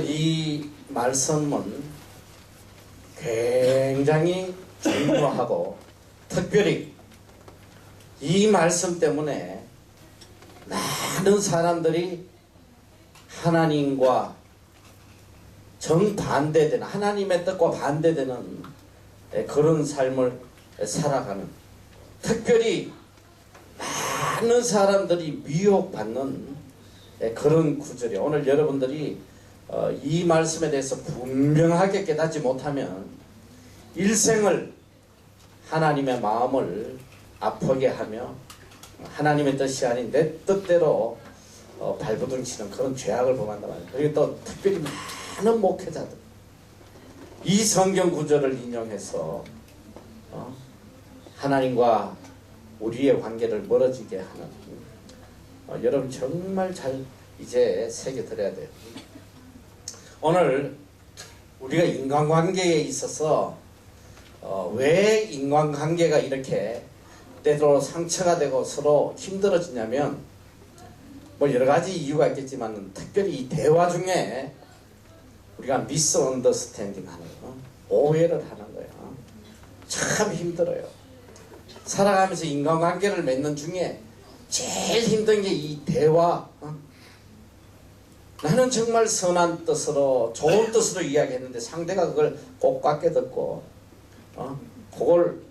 오늘 이 말씀은 굉장히 중요하고 특별히 이 말씀 때문에 많은 사람들이 하나님과 정반대되는, 하나님의 뜻과 반대되는 그런 삶을 살아가는, 특별히 많은 사람들이 미혹받는 그런 구절이에요. 오늘 여러분들이 이 말씀에 대해서 분명하게 깨닫지 못하면 일생을 하나님의 마음을 아프게 하며 하나님의 뜻이 아닌 내 뜻대로 발버둥치는 그런 죄악을 범한단 말이에요. 그리고 또 특별히 많은 목회자들 이 성경 구절을 인용해서 하나님과 우리의 관계를 멀어지게 하는, 여러분 정말 잘 이제 새겨들어야 돼요. 오늘 우리가 인간관계에 있어서 왜 인간관계가 이렇게 때로 상처가 되고 서로 힘들어지냐면 뭐 여러 가지 이유가 있겠지만 특별히 이 대화 중에 우리가 미스언더스탠딩 하는 거, 오해를 하는 거예요. 참 힘들어요. 살아가면서 인간관계를 맺는 중에 제일 힘든 게 이 대화. 나는 정말 선한 뜻으로 좋은 뜻으로 이야기했는데 상대가 그걸 곱깝게 듣고 그걸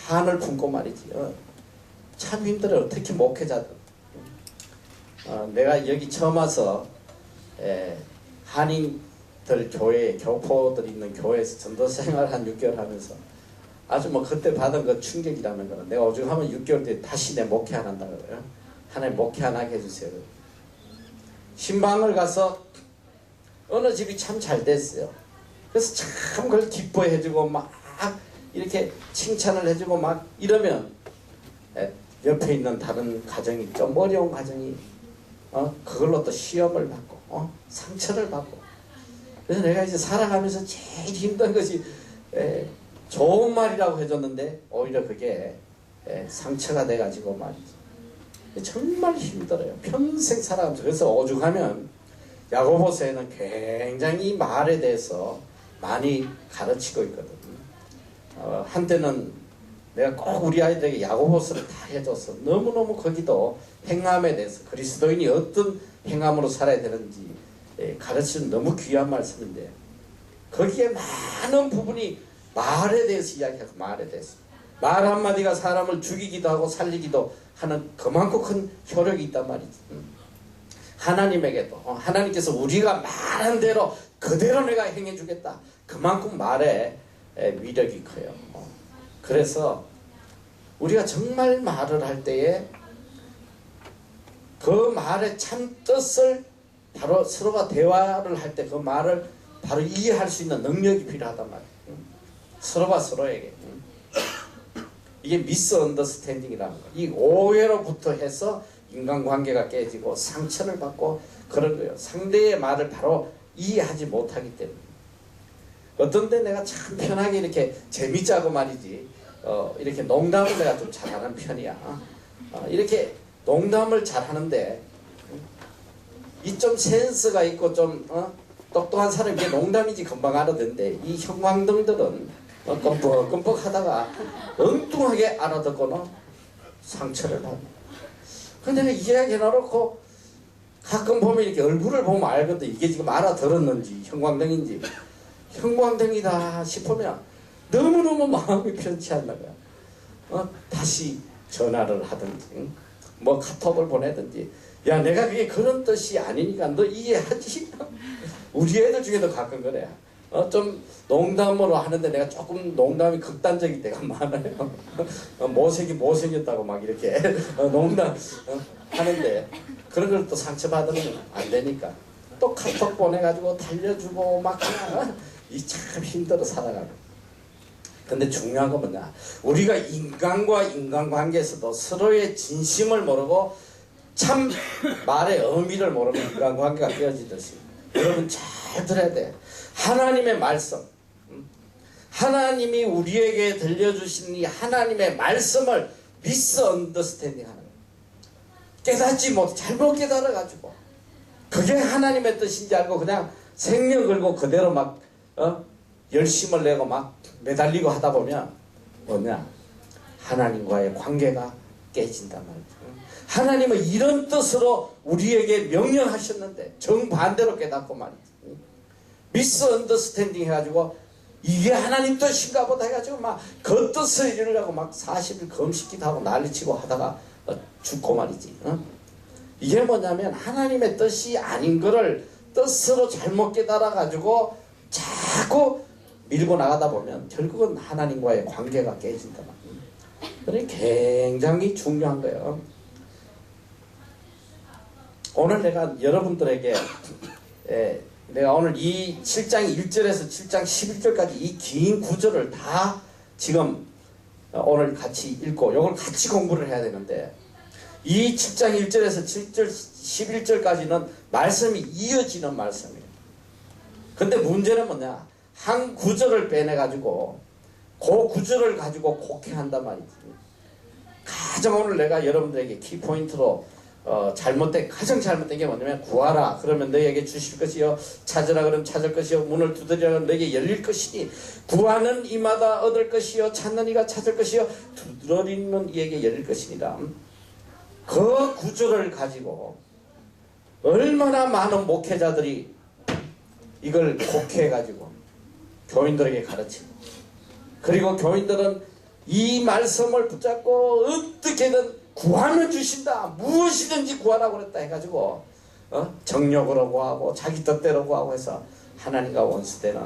한을 품고 말이지. 참 힘들어요. 특히 목회자들. 내가 여기 처음 와서 한인들 교회, 교포들 있는 교회에서 전도 생활 한 6개월 하면서 아주 뭐 그때 받은 그 충격이라는 거는 내가 오죽하면 6개월 뒤에 다시 내 목회 안 한다 그래요. 하나님 목회 안 하게 해주세요. 신방을 가서 어느 집이 참 잘 됐어요. 그래서 참 그걸 기뻐해주고 막 이렇게 칭찬을 해주고 막 이러면 옆에 있는 다른 가정이 좀 어려운 가정이 그걸로 또 시험을 받고 상처를 받고, 그래서 내가 이제 살아가면서 제일 힘든 것이 좋은 말이라고 해줬는데 오히려 그게 상처가 돼가지고 말이지. 정말 힘들어요. 평생 살아가면서. 그래서 오죽하면 야고보서에는 굉장히 말에 대해서 많이 가르치고 있거든. 한때는 내가 꼭 우리 아이들에게 야고보서를 다 해줘서 너무너무 거기도 행함에 대해서 그리스도인이 어떤 행함으로 살아야 되는지 가르치는 너무 귀한 말씀인데 거기에 많은 부분이 말에 대해서 이야기하고, 말에 대해서 말 한마디가 사람을 죽이기도 하고 살리기도 하는 그만큼 큰 효력이 있단 말이지. 하나님에게도 하나님께서 우리가 말한 대로 그대로 내가 행해주겠다, 그만큼 말에 위력이 커요. 그래서 우리가 정말 말을 할 때에 그 말의 참 뜻을 바로 서로가 대화를 할 때 그 말을 바로 이해할 수 있는 능력이 필요하단 말이에요. 서로가 서로에게. 이게 미스언더스탠딩이라는 거예요. 이 오해로부터 해서 인간관계가 깨지고 상처를 받고 그런 거예요. 상대의 말을 바로 이해하지 못하기 때문에. 어떤 때 내가 참 편하게 이렇게 재밌자고 말이지, 이렇게 농담을 내가 좀 잘하는 편이야. 이렇게 농담을 잘하는데 이 좀 센스가 있고 좀 똑똑한 사람이 이게 농담이지 금방 알아듣는데 이 형광등들은 끔뻑끔뻑 하다가 엉뚱하게 알아듣고는 상처를 받는. 근데 내가 이야기 해놓고 가끔 보면 이렇게 얼굴을 보면 알거든. 이게 지금 알아들었는지 형광등인지. 형광등이다 싶으면 너무너무 마음이 편치 않나 거야. 다시 전화를 하든지 뭐 카톡을 보내든지, 야 내가 그게 그런 뜻이 아니니까 너 이해하지. 우리 애들 중에도 가끔 그래. 좀 농담으로 하는데 내가 조금 농담이 극단적일 때가 많아요. 못생겼다고 막 이렇게 농담 하는데 그런 걸 또 상처받으면 안 되니까 또 카톡 보내가지고 달려주고 막 이 참 힘들어 살아가는. 근데 중요한 건 뭐냐, 우리가 인간과 인간관계에서도 서로의 진심을 모르고 참 말의 의미를 모르면 인간관계가 깨어지듯이 여러분 잘 들어야 돼. 하나님의 말씀, 하나님이 우리에게 들려주신 이 하나님의 말씀을 미스언더스탠딩 하는 거예요. 깨닫지 못, 잘못 깨달아가지고 그게 하나님의 뜻인지 알고 그냥 생명 걸고 그대로 막 열심을 내고 막 매달리고 하다 보면 뭐냐, 하나님과의 관계가 깨진단 말이죠. 하나님은 이런 뜻으로 우리에게 명령하셨는데 정반대로 깨닫고 말이죠. 미스언더스탠딩 해가지고 이게 하나님 뜻인가 보다 해가지고 막 그 뜻을 이루려고 막 40일 금식기도 하고 난리치고 하다가 죽고 말이지. 이게 뭐냐면 하나님의 뜻이 아닌 거를 뜻으로 잘못 깨달아가지고 자꾸 밀고 나가다 보면 결국은 하나님과의 관계가 깨진다 말이에요. 그러니 굉장히 중요한 거예요. 오늘 내가 여러분들에게 내가 오늘 이 7장 1절에서 7장 11절까지 이 긴 구절을 다 지금 오늘 같이 읽고 이걸 같이 공부를 해야 되는데, 이 7장 1절에서 7절 11절까지는 말씀이 이어지는 말씀이에요. 근데 문제는 뭐냐, 한 구절을 빼내가지고 그 구절을 가지고 곡해한단 말이지. 가장 오늘 내가 여러분들에게 키포인트로 가장 잘못된 게 뭐냐면, 구하라 그러면 너희에게 주실 것이요, 찾으라 그러면 찾을 것이요, 문을 두드리라 그러면 너희에게 열릴 것이니, 구하는 이마다 얻을 것이요, 찾는 이가 찾을 것이요, 두드리는 이에게 열릴 것이니라. 그 구절을 가지고 얼마나 많은 목회자들이 이걸 곡해가지고 교인들에게 가르치고, 그리고 교인들은 이 말씀을 붙잡고 어떻게든 구하면 주신다, 무엇이든지 구하라고 그랬다 해가지고 정욕으로 구하고 자기 뜻대로 구하고 해서 하나님과 원수되는.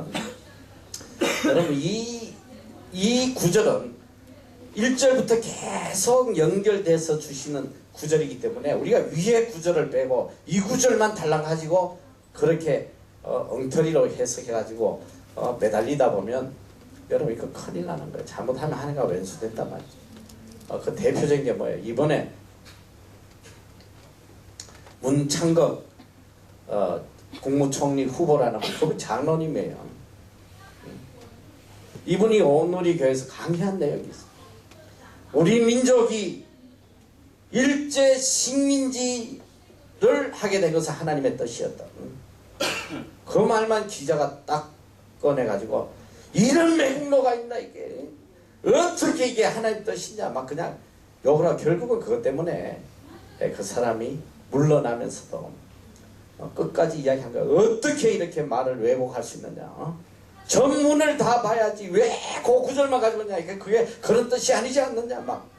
여러분, 이 구절은 1절부터 계속 연결돼서 주시는 구절이기 때문에 우리가 위에 구절을 빼고 이 구절만 달랑 가지고 그렇게 엉터리로 해석해가지고 매달리다 보면 여러분 이거 큰일 나는 거예요. 잘못하면 하나님과 원수된단 말이죠. 그 대표적인 게 뭐예요? 이번에 문창극 국무총리 후보라는 분, 장로님이에요. 이분이 온누리 교회에서 강의한 내용이 있어요. 우리 민족이 일제 식민지를 하게 된 것은 하나님의 뜻이었다. 그 말만 기자가 딱 꺼내가지고 이런 매국노가 있나 이게, 어떻게 이게 하나님 뜻이냐 막 그냥 욕을 하고, 결국은 그것 때문에 그 사람이 물러나면서도 끝까지 이야기한 거야. 어떻게 이렇게 말을 왜곡할 수 있느냐, 전문을 다 봐야지 왜 그 구절만 가지고 있냐, 그게 그런 뜻이 아니지 않느냐 막.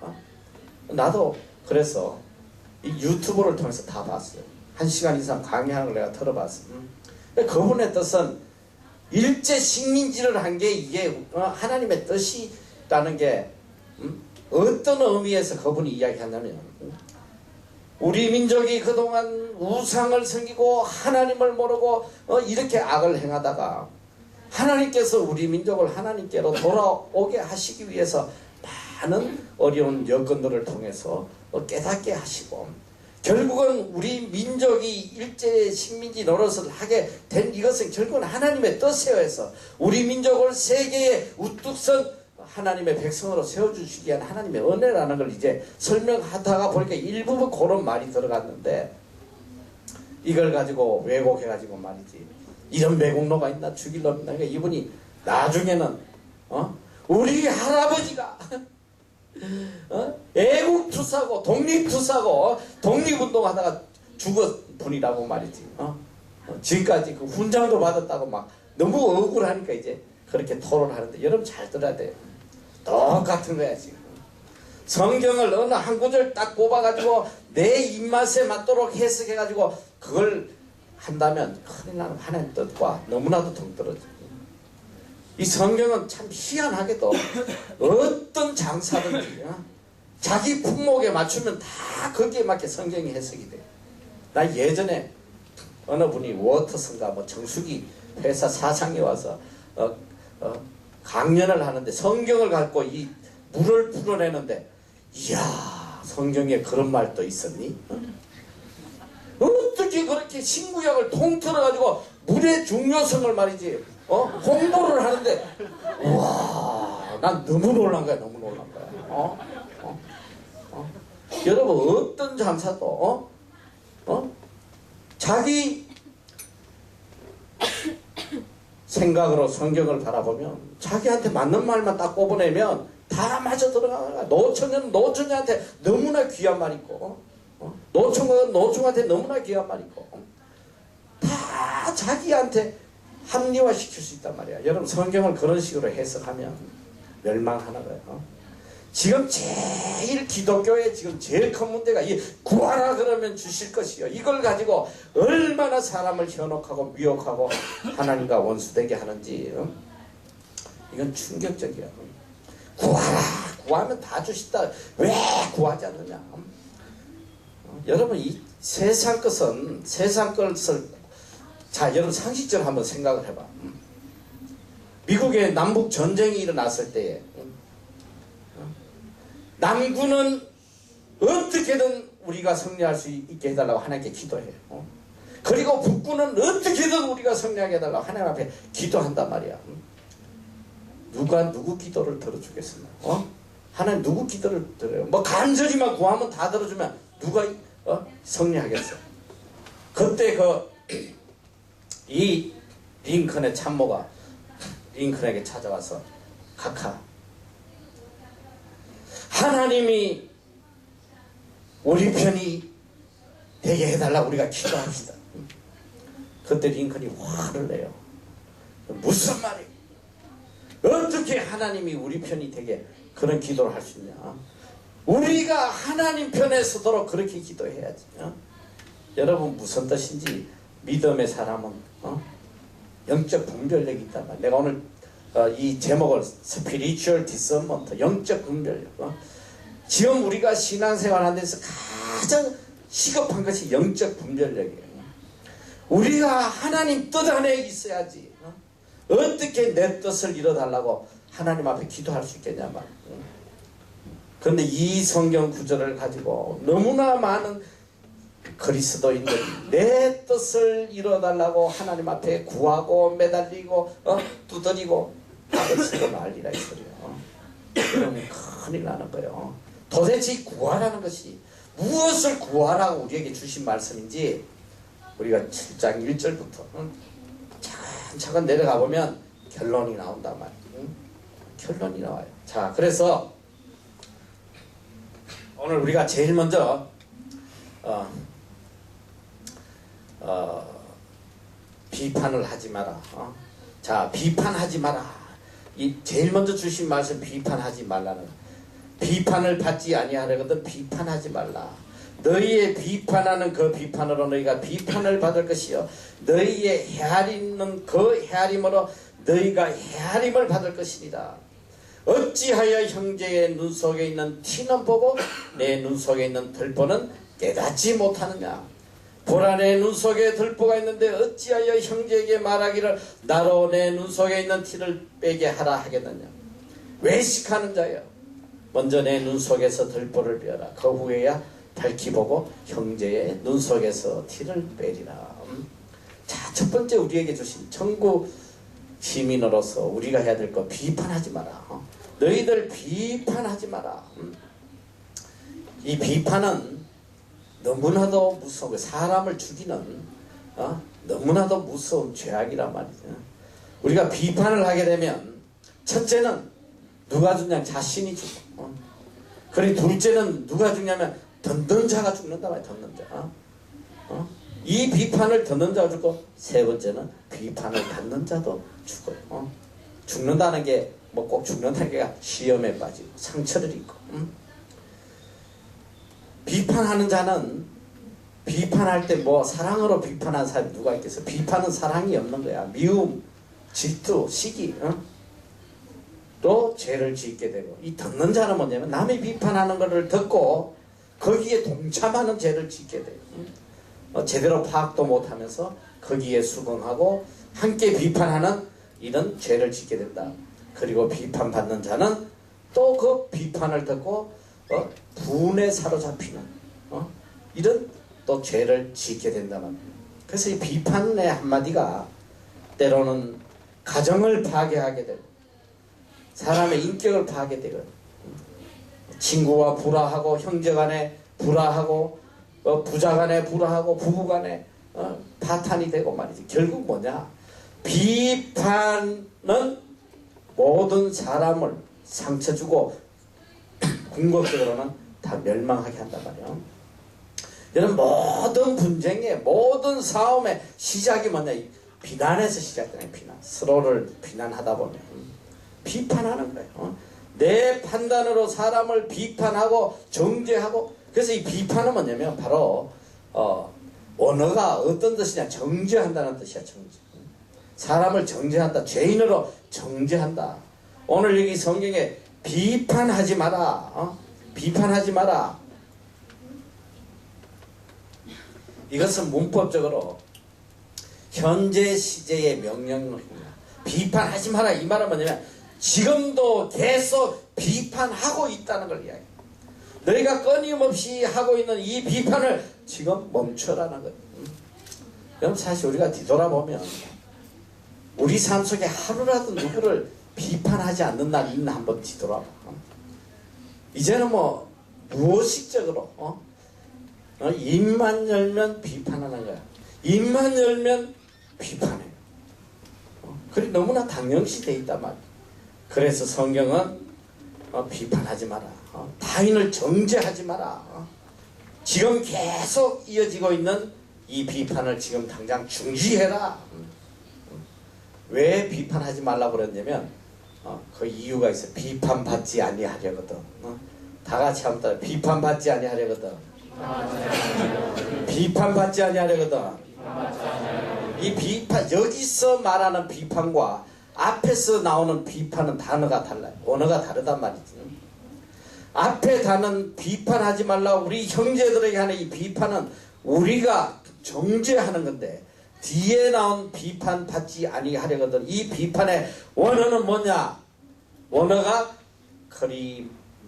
나도 그래서 이 유튜브를 통해서 다 봤어요. 1시간 이상 강의하는 걸 내가 들어봤어. 그분의 뜻은 일제 식민지를 한 게 이게 하나님의 뜻이라는 게 어떤 의미에서 그분이 이야기하냐면, 우리 민족이 그동안 우상을 섬기고 하나님을 모르고 이렇게 악을 행하다가 하나님께서 우리 민족을 하나님께로 돌아오게 하시기 위해서 많은 어려운 여건들을 통해서 깨닫게 하시고, 결국은 우리 민족이 일제 식민지 노릇을 하게 된 이것은 결국은 하나님의 뜻이어 해서 우리 민족을 세계에 우뚝 선 하나님의 백성으로 세워주시기 위한 하나님의 은혜라는 걸 이제 설명하다가 보니까 일부분 그런 말이 들어갔는데, 이걸 가지고 왜곡해가지고 말이지 이런 매국노가 있나, 죽일 놈 있나. 그러니까 이분이 나중에는 우리 할아버지가 애국투사고 독립투사고 독립운동하다가 죽은 분이라고 말이지. 지금까지 그 훈장도 받았다고 막 너무 억울하니까 이제 그렇게 토론하는데, 여러분 잘 들어야 돼요. 똑같은 거야 지금. 성경을 어느 한 구절 딱 뽑아가지고 내 입맛에 맞도록 해석해가지고 그걸 한다면 큰일 나는 하나님 뜻과 너무나도 동떨어지고. 이 성경은 참 희한하게도 어떤 장사든지 자기 품목에 맞추면 다 거기에 맞게 성경이 해석이 돼. 나 예전에 어느 분이 워터슨가 뭐 정수기 회사 사장이 와서 강연을 하는데 성경을 갖고 이 물을 풀어내는데, 이야, 성경에 그런 말도 있었니? 어떻게 그렇게 신구약을 통틀어가지고 물의 중요성을 말이지 공부를 하는데, 와, 난 너무 놀란 거야. 너무 놀란 거야. 여러분, 어떤 장사도 자기 생각으로 성경을 바라보면 자기한테 맞는 말만 딱 꼽아내면 다 맞아 들어가. 노처녀는 노처녀한테 너무나 귀한 말 있고, 노총각은 노총한테 너무나 귀한 말 있고, 다 자기한테 합리화시킬 수 있단 말이야. 여러분 성경을 그런 식으로 해석하면 멸망하는 거예요. 지금 제일 기독교의 지금 제일 큰 문제가 이 구하라 그러면 주실 것이요. 이걸 가지고 얼마나 사람을 현혹하고 미혹하고 하나님과 원수되게 하는지, 이건 충격적이야. 구하라, 구하면 다 주신다. 왜 구하지 않느냐? 여러분 이 세상 것은 세상 것을, 자 여러분 상식적으로 한번 생각을 해봐. 미국의 남북 전쟁이 일어났을 때에 남군은 어떻게든 우리가 승리할 수 있게 해달라고 하나님께 기도해요. 그리고 북군은 어떻게든 우리가 승리하게 해달라고 하나님 앞에 기도한단 말이야. 누가 누구 기도를 들어주겠습니까? 하나님 누구 기도를 들어요? 뭐 간절히만 구하면 다 들어주면 누가 승리하겠어? 그때 이 링컨의 참모가 링컨에게 찾아와서 각하, 하나님이 우리 편이 되게 해달라고 우리가 기도합시다. 그때 링컨이 화를 내요. 무슨 말이에요? 어떻게 하나님이 우리 편이 되게 그런 기도를 할 수 있냐? 우리가 하나님 편에 서도록 그렇게 기도해야지. 여러분 무슨 뜻인지 믿음의 사람은 영적 분별력이 있단 말이야. 내가 오늘 이 제목을 Spiritual Discernment, 영적 분별력. 지금 우리가 신앙생활하는 데서 가장 시급한 것이 영적 분별력이에요. 우리가 하나님 뜻 안에 있어야지. 어떻게 내 뜻을 이뤄달라고 하나님 앞에 기도할 수 있겠냐 말. 그런데 이 성경 구절을 가지고 너무나 많은 그리스도인들이 내 뜻을 이뤄달라고 하나님 앞에 구하고 매달리고 두드리고 답을 쓰고 난리라 이 소리예요. 그러면 큰일 나는 거예요. 도대체 구하라는 것이 무엇을 구하라고 우리에게 주신 말씀인지 우리가 7장 1절부터 차근차근 내려가 보면 결론이 나온단 말이에요. 결론이 나와요. 자, 그래서 오늘 우리가 제일 먼저 비판을 하지 마라. 자, 비판하지 마라. 이 제일 먼저 주신 말씀 비판하지 말라는. 비판을 받지 아니하려거든 비판하지 말라. 너희의 비판하는 그 비판으로 너희가 비판을 받을 것이요 너희의 헤아리는 그 헤아림으로 너희가 헤아림을 받을 것이니라. 어찌하여 형제의 눈 속에 있는 티는 보고 내 눈 속에 있는 들보는 깨닫지 못하느냐. 보라, 내 눈 속에 들보가 있는데 어찌하여 형제에게 말하기를 나로 내 눈 속에 있는 티를 빼게 하라 하겠느냐. 외식하는 자여, 먼저 내 눈 속에서 들보를 빼라. 그 후에야 밝히 보고 형제의 눈 속에서 티를 빼리라. 자, 첫 번째 우리에게 주신 천국 시민으로서 우리가 해야 될 거, 비판하지 마라. 너희들 비판하지 마라. 이 비판은 너무나도 무서운 거예요. 사람을 죽이는 너무나도 무서운 죄악이란 말이죠. 우리가 비판을 하게 되면 첫째는 누가 죽냐? 자신이 죽고. 그리고 둘째는 누가 죽냐면 듣는 자가 죽는다 말이야. 듣는 자. 이 비판을 듣는 자가 죽고, 세 번째는 비판을 받는 자도 죽어요. 죽는다는 게 뭐 꼭 죽는다는 게 시험에 빠지고 상처를 입고. 비판하는 자는 비판할 때 뭐 사랑으로 비판하는 사람이 누가 있겠어? 비판은 사랑이 없는 거야. 미움, 질투, 시기 또 죄를 짓게 되고, 이 듣는 자는 뭐냐면 남이 비판하는 것을 듣고 거기에 동참하는 죄를 짓게 돼요. 제대로 파악도 못하면서 거기에 수긍하고 함께 비판하는 이런 죄를 짓게 된다. 그리고 비판받는 자는 또 그 비판을 듣고 분에 사로잡히는 이런 또 죄를 짓게 된다는. 그래서 이 비판의 한마디가 때로는 가정을 파괴하게 되고 사람의 인격을 파괴되거든. 친구와 불화하고 형제간에 불화하고 부자간에 불화하고 부부간에 파탄이 되고 말이지. 결국 뭐냐? 비판은 모든 사람을 상처 주고 궁극적으로는 다 멸망하게 한단 말이에요. 여러분, 모든 분쟁의 모든 싸움의 시작이 뭐냐? 비난에서 시작되는 비난. 서로를 비난하다 보면 비판하는 거예요. 내 판단으로 사람을 비판하고 정죄하고. 그래서 이 비판은 뭐냐면 바로 언어가 어떤 뜻이냐? 정죄한다는 뜻이야. 정죄. 사람을 정죄한다. 죄인으로 정죄한다. 오늘 여기 성경에 비판하지 마라. 비판하지 마라. 이것은 문법적으로 현재 시제의 명령어입니다. 비판하지 마라. 이 말은 뭐냐면 지금도 계속 비판하고 있다는 걸 이야기해요. 너희가 끊임없이 하고 있는 이 비판을 지금 멈춰라는 거예요. 여러분, 사실 우리가 뒤돌아보면 우리 삶 속에 하루라도 누구를 비판하지 않는 날이 있나 한번 뒤돌아봐. 이제는 뭐 무의식적으로 입만 열면 비판하는 거야. 입만 열면 비판해요. 그리 너무나 당연시 돼 있단 말이야. 그래서 성경은 비판하지 마라. 타인을 정죄하지 마라. 지금 계속 이어지고 있는 이 비판을 지금 당장 중지해라. 왜 비판하지 말라고 그랬냐면 그 이유가 있어요. 비판받지 아니하려거든. 다 같이 한번 따라. 비판받지 아니하려거든. 비판받지 아니하려거든. 이 비판, 여기서 말하는 비판과 앞에서 나오는 비판은 단어가 달라요. 언어가 다르단 말이지. 앞에 단어는 비판하지 말라. 우리 형제들에게 하는 이 비판은 우리가 정죄하는 건데, 뒤에 나온 비판 받지 아니하려거든. 이 비판의 원어는 뭐냐? 원어가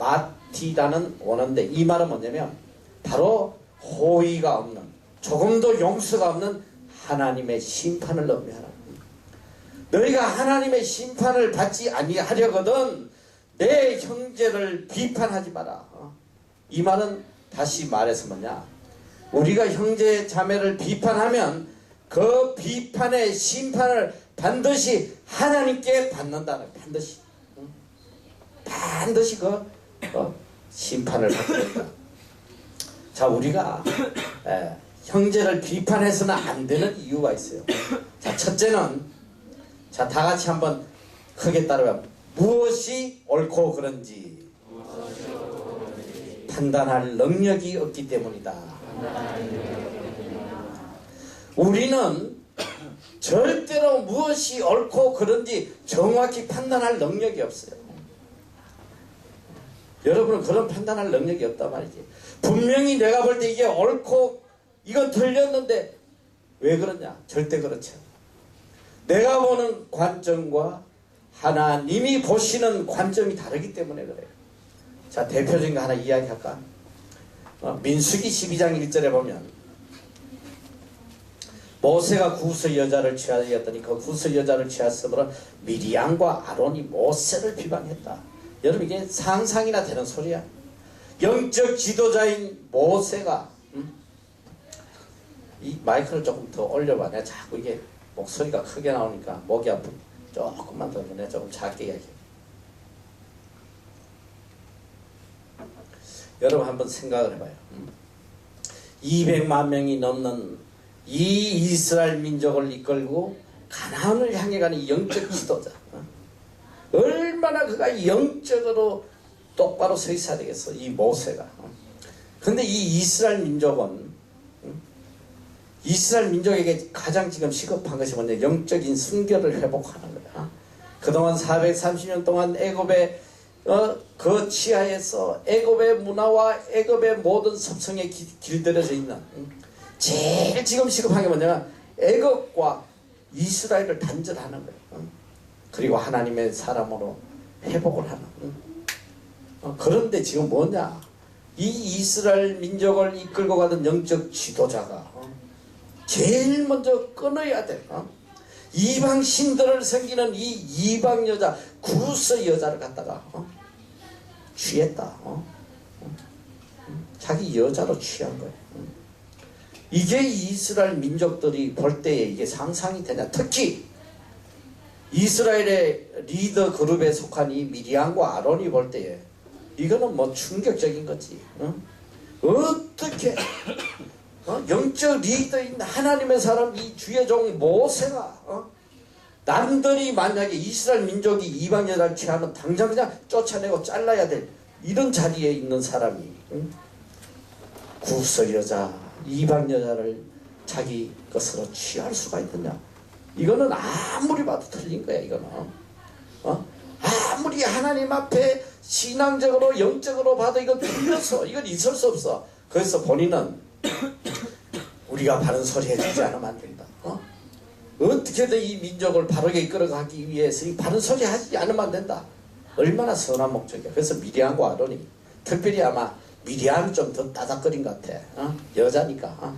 크리마티라는 원어인데, 이 말은 뭐냐면 바로 호의가 없는, 조금도 용서가 없는 하나님의 심판을 의미하라. 너희가 하나님의 심판을 받지 아니하려거든 내 형제를 비판하지 마라. 이 말은 다시 말해서 뭐냐? 우리가 형제 자매를 비판하면 그 비판의 심판을 반드시 하나님께 받는다는, 반드시 그 심판을 받게 된다. 자, 우리가 형제를 비판해서는 안 되는 이유가 있어요. 자, 첫째는, 자, 다 같이 한번 크게 따라해봐. 무엇이 옳고 그른지 판단할 능력이 없기 때문이다. 우리는 절대로 무엇이 옳고 그른지 정확히 판단할 능력이 없어요. 여러분은 그런 판단할 능력이 없단 말이지. 분명히 내가 볼 때 이게 옳고 이건 틀렸는데 왜 그러냐? 절대 그렇지 않아. 내가 보는 관점과 하나님이 보시는 관점이 다르기 때문에 그래요. 자, 대표적인 거 하나 이야기할까? 민수기 12장 1절에 보면 모세가 구스 여자를 취하였더니 그 구스 여자를 취하였으므로 미리암과 아론이 모세를 비방했다. 여러분, 이게 상상이나 되는 소리야. 영적 지도자인 모세가 이 마이크를 조금 더 올려봐. 내가 자꾸 이게 목소리가 크게 나오니까 목이 아프. 조금만 더 내가 조금 작게 이야기해. 여러분 한번 생각을 해봐요. 200만 명이 넘는 이 이스라엘 민족을 이끌고 가나안을 향해 가는 이 영적 지도자. 얼마나 그가 영적으로 똑바로 서 있어야 되겠어, 이 모세가. 근데 이 이스라엘 민족은, 이스라엘 민족에게 가장 지금 시급한 것이 뭐냐? 영적인 순결을 회복하는 거야. 그동안 430년 동안 애굽의 그 치하에서 애굽의 문화와 애굽의 모든 섭성에 길들여져 있는, 제일 지금 시급한 게 뭐냐면 애굽과 이스라엘을 단절하는 거예요. 그리고 하나님의 사람으로 회복을 하는. 그런데 지금 뭐냐? 이 이스라엘 민족을 이끌고 가던 영적 지도자가 제일 먼저 끊어야 돼. 이방 신들을 섬기는 이 이방 여자, 구스 여자를 갖다가 취했다. 자기 여자로 취한 거예요. 이게 이스라엘 민족들이 볼 때에 이게 상상이 되냐. 특히 이스라엘의 리더 그룹에 속한 이 미리암과 아론이 볼 때에 이거는 뭐 충격적인 거지. 어떻게 영적 리더인 하나님의 사람 이 주의 종 모세가 남들이 만약에 이스라엘 민족이 이방 여자를 취하면 당장 그냥 쫓아내고 잘라야 될 이런 자리에 있는 사람이 구석 여자 이방 여자를 자기 것으로 취할 수가 있느냐. 이거는 아무리 봐도 틀린 거야. 이거는 아무리 하나님 앞에 신앙적으로 영적으로 봐도 이건 틀려서 이건 있을 수 없어. 그래서 본인은 우리가 바른 소리 해주지 않으면 안 된다. 어떻게든 이 민족을 바르게 이끌어가기 위해서 이 바른 소리 하지 않으면 안 된다. 얼마나 선한 목적이야. 그래서 미리암과 아론이 특별히 아마 미리암이 좀 더 따닥거린 것 같아. 여자니까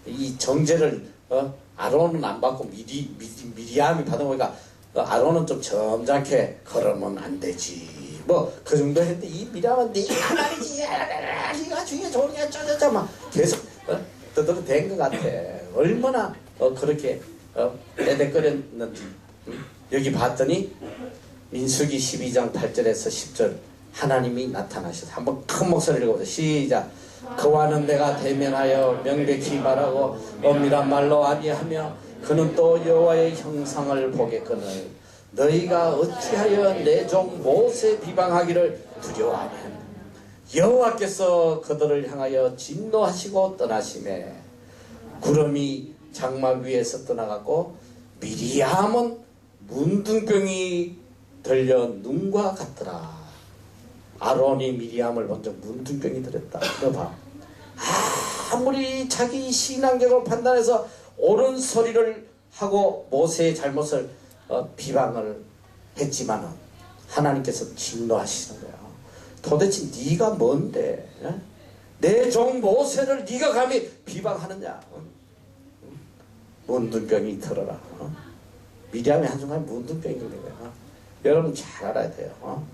이 정죄를 아론은 안 받고 미리암이 받은 거니까 아론은 좀 점잖게 걸으면 안 되지. 뭐 그 정도 했는데 이 미리암은 네가 말이지, 네가 중에 좋은 게 어쩌저쩌 막 계속 떠들어 댄 것 같아. 얼마나 그렇게 애대거렸는지. 여기 봤더니 민수기 12장 8절에서 10절 하나님이 나타나셔서 한번 큰 목소리를 읽어보세요. 시작. 그와는 내가 대면하여 명백히 말하고 엄밀한 말로 아니하며 그는 또 여호와의 형상을 보겠거늘 너희가 어찌하여 내 종 모세 비방하기를 두려워하냐. 여호와께서 그들을 향하여 진노하시고 떠나시매 구름이 장막 위에서 떠나갔고 미리암은 문둥병이 들려 눈과 같더라. 아론이 미리암을 먼저 문둥병이 들었다. 너 봐. 아무리 자기 신앙적으로 판단해서 옳은 소리를 하고 모세의 잘못을 비방을 했지만은 하나님께서 진노하시는 거야. 도대체 네가 뭔데? 내 종 모세를 네가 감히 비방하느냐? 문둥병이 들어라. 미리암이 한순간 문둥병이 있는 거야. 여러분 잘 알아야 돼요.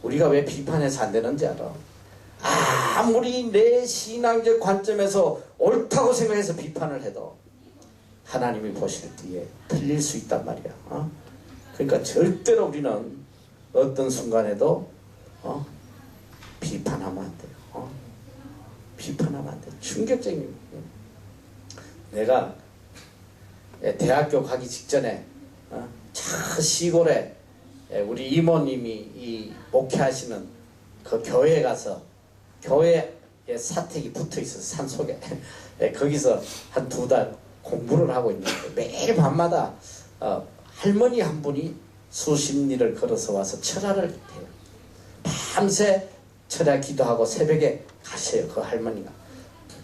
우리가 왜 비판해서 안 되는지 알아. 아무리 내 신앙적 관점에서 옳다고 생각해서 비판을 해도 하나님이 보실 때에 틀릴 수 있단 말이야. 그러니까 절대로 우리는 어떤 순간에도 비판하면 안 돼요. 비판하면 안 돼. 충격적인. 내가 대학교 가기 직전에 저 시골에 우리 이모님이 이 목회하시는 그 교회에 가서 교회에 사택이 붙어 있어서 산속에 거기서 한 2달 공부를 하고 있는데 매일 밤마다 할머니 한 분이 수십 리를 걸어서 와서 철야를 해요. 밤새 철야 기도하고 새벽에 가셔요. 그 할머니가.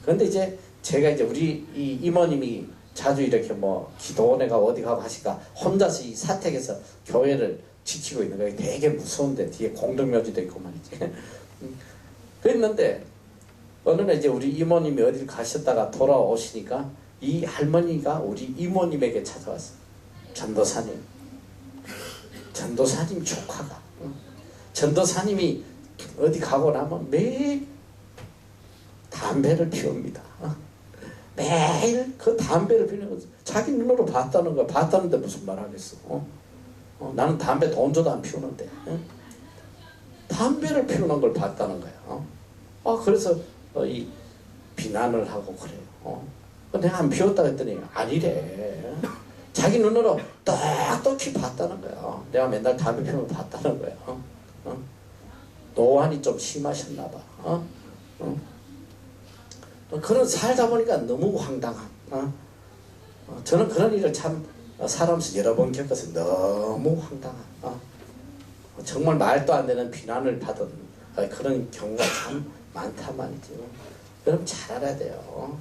그런데 이제 제가 이제 우리 이 이모님이 자주 이렇게 뭐 기도원에 가고 어디 가고 하시니까 혼자서 이 사택에서 교회를 지키고 있는 거예요. 되게 무서운데 뒤에 공동묘지도 있고 말이지. 그랬는데 어느 날 이제 우리 이모님이 어딜 가셨다가 돌아오시니까 이 할머니가 우리 이모님에게 찾아왔어요. 전도사님 조카가 전도사님이 어디 가고 나면 매일 담배를 피웁니다. 매일 그 담배를 피우는 거죠. 자기 눈으로 봤다는 거야. 봤다는데 무슨 말 하겠어. 나는 담배 돈 줘도 안 피우는데 담배를 피우는 걸 봤다는 거야. 그래서 이 비난을 하고 그래요. 내가 안 피웠다 했더니 아니래. 자기 눈으로 똑똑히 봤다는 거야. 내가 맨날 담배 피우는 걸 봤다는 거야. 노안이 좀 심하셨나 봐. 그런 살다 보니까 너무 황당한. 저는 그런 일을 참 살아오면서 여러 번 겪어서 너무 황당한. 정말 말도 안 되는 비난을 받은 그런 경우가 참 많단 말이죠. 여러분 잘 알아야 돼요.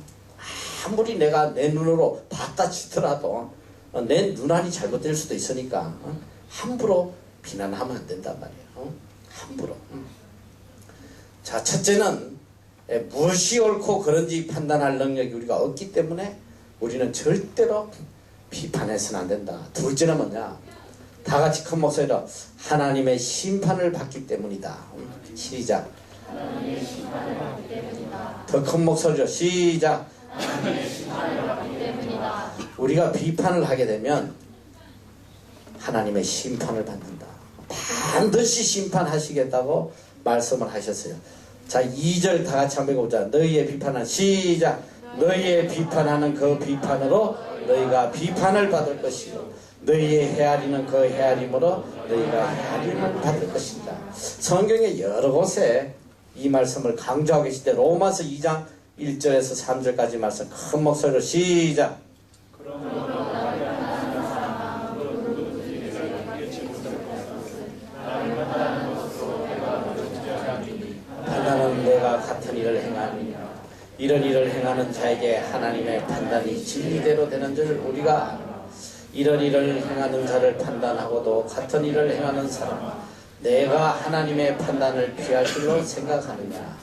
아무리 내가 내 눈으로 봤다 치더라도 내 눈알이 잘못될 수도 있으니까 함부로 비난하면 안 된단 말이에요. 함부로. 자, 첫째는 무엇이 옳고 그런지 판단할 능력이 우리가 없기 때문에 우리는 절대로 비판해서는 안 된다. 둘째는 뭐냐? 다 같이 큰 목소리로 하나님의 심판을 받기 때문이다. 시작. 더 큰 목소리로 시작. 우리가 비판을 하게 되면 하나님의 심판을 받는다. 반드시 심판하시겠다고 말씀을 하셨어요. 자, 2절 다 같이 한번 읽어보자. 너희의 비판은 시작. 너희의 비판하는 그 비판으로 너희가 비판을 받을 것이고 너희의 헤아리는 그 헤아림으로 너희가 헤아림을 받을 것이다. 성경의 여러 곳에 이 말씀을 강조하고 계실 때 로마서 2장 1절에서 3절까지 말씀 큰 목소리로 시작. 판단은 내가 같은 일을 행하니 이런 일을 행하는 자에게 하나님의 판단이 진리대로 되는 줄 우리가 아노라. 이런 일을 행하는 자를 판단하고도 같은 일을 행하는 사람 내가 하나님의 판단을 피할 줄로 생각하느냐.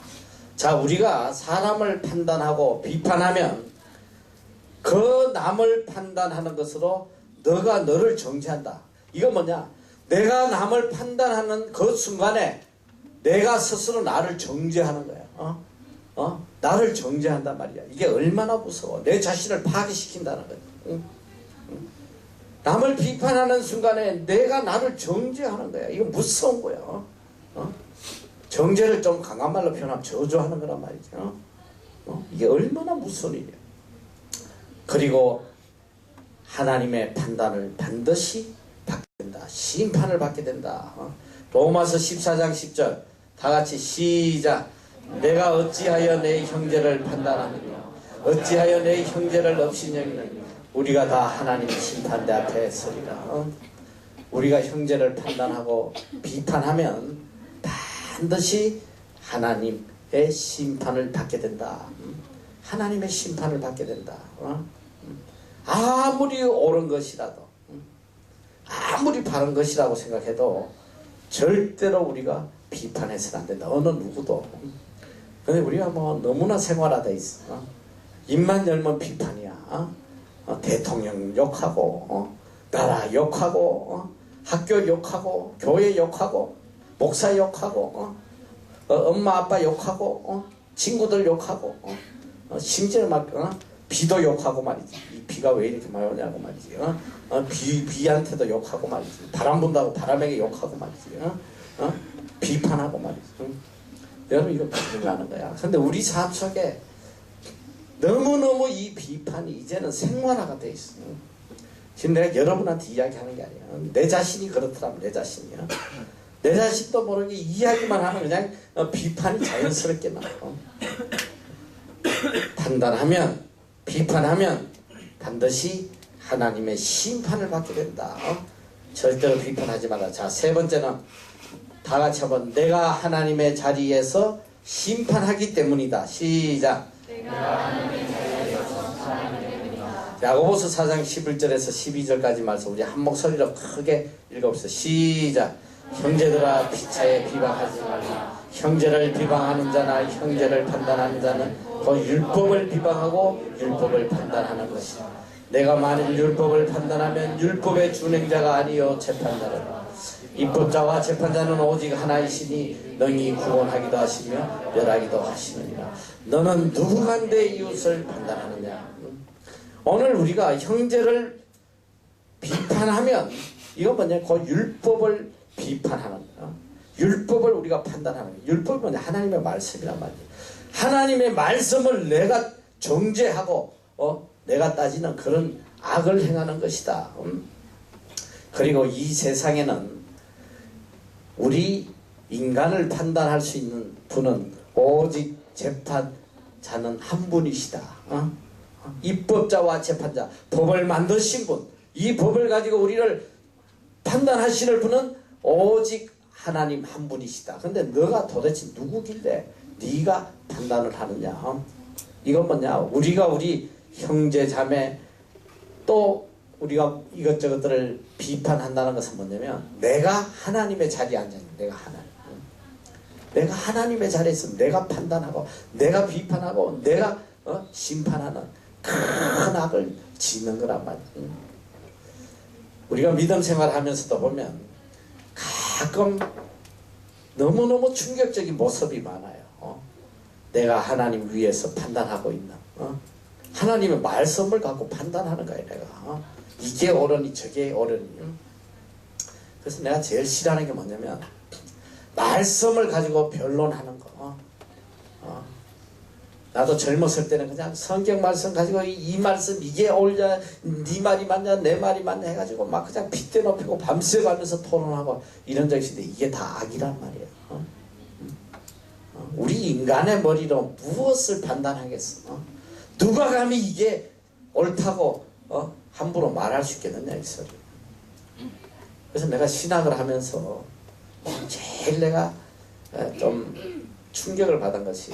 자, 우리가 사람을 판단하고 비판하면 그 남을 판단하는 것으로 너가 너를 정죄한다. 이거 뭐냐? 내가 남을 판단하는 그 순간에 내가 스스로 나를 정죄하는 거야. 나를 정죄한단 말이야. 이게 얼마나 무서워. 내 자신을 파괴시킨다는 거야. 응? 남을 비판하는 순간에 내가 나를 정죄하는 거야. 이거 무서운 거야. 정죄를 좀 강한 말로 표현하면 저주하는 거란 말이지. 이게 얼마나 무서운 일이야. 그리고 하나님의 판단을 반드시 받게 된다. 심판을 받게 된다. 로마서 14장 10절 다 같이 시작. 내가 어찌하여 내 형제를 판단하느냐. 어찌하여 내 형제를 없이 여기느냐. 우리가 다 하나님 심판대 앞에 서리라. 우리가 형제를 판단하고 비판하면 반드시 하나님의 심판을 받게 된다. 하나님의 심판을 받게 된다. 아무리 옳은 것이라도 아무리 바른 것이라고 생각해도 절대로 우리가 비판해서는 안 된다. 어느 누구도. 근데 우리가 뭐 너무나 생활화돼 있어. 입만 열면 비판이야. 대통령 욕하고 나라 욕하고 학교 욕하고 교회 욕하고 목사 욕하고 엄마 아빠 욕하고 친구들 욕하고 심지어 막 비도 욕하고 말이지. 이 비가 왜 이렇게 많이 오냐고 말이지. 비한테도 욕하고 말이지. 바람 분다고 바람에게 욕하고 말이지. 비판하고 말이지. 여러분 이거 비판하는 거야. 근데 우리 삶 속에 너무너무 이 비판이 이제는 생활화가 돼 있어. 지금 내가 여러분한테 이야기하는 게 아니야. 내 자신이 그렇더라면 내 자신이야. 내 자신도 모르게 이야기만 하면 그냥 비판이 자연스럽게 나와. 판단하면 비판하면 반드시 하나님의 심판을 받게 된다. 절대로 비판하지 마라. 자, 세 번째는 다 같이 한번 내가 하나님의 자리에서 심판하기 때문이다. 시작. 야고보서 4장 11절에서 12절까지 말씀 우리 한 목소리로 크게 읽어봅시다. 시작. 형제들아 피차에 비방하지 말라. 형제를 비방하는 자나 형제를 판단하는 자는 그 율법을 비방하고 율법을 판단하는 것이다. 내가 만일 율법을 판단하면 율법의 준행자가 아니요 재판자라. 입법자와 재판자는 오직 하나이시니 능히 구원하기도 하시며 멸하기도 하시느니라. 너는 누구가 내 이웃을 판단하느냐. 오늘 우리가 형제를 비판하면 이건 뭐냐? 그 율법을 비판하는 거야. 율법을 우리가 판단하는 거야. 율법은 뭐냐? 하나님의 말씀이란 말이야. 하나님의 말씀을 내가 정죄하고 내가 따지는 그런 악을 행하는 것이다. 그리고 이 세상에는 우리 인간을 판단할 수 있는 분은 오직 재판자는 한 분이시다. 입법자와 재판자, 법을 만드신 분, 이 법을 가지고 우리를 판단하시는 분은 오직 하나님 한 분이시다. 근데 너가 도대체 누구길래 네가 판단을 하느냐. 이건 뭐냐? 우리가 우리 형제 자매 또 우리가 이것저것들을 비판한다는 것은 뭐냐면 내가 하나님의 자리에 앉아있는 내가 하나님의 자리에 있으면 내가 판단하고 내가 비판하고 내가 심판하는 큰 악을 짓는 거란 말이야. 우리가 믿음 생활하면서도 보면 가끔 너무너무 충격적인 모습이 많아요. 내가 하나님 위에서 판단하고 있나. 하나님의 말씀을 갖고 판단하는 거야 내가. 이게 옳으니 저게 옳으니. 그래서 내가 제일 싫어하는 게 뭐냐면 말씀을 가지고 변론하는 거. 나도 젊었을 때는 그냥 성경 말씀 가지고 이 말씀 이게 옳냐, 네 말이 맞냐, 내 말이 맞냐 해가지고 막 그냥 빗대 높이고 밤새 가면서 토론하고 이런 적이 있는데 이게 다 악이란 말이에요. 우리 인간의 머리로 무엇을 판단하겠어? 누가 감히 이게 옳다고 함부로 말할 수 있겠느냐 이 소리. 그래서 내가 신학을 하면서 제일 내가 좀 충격을 받은 것이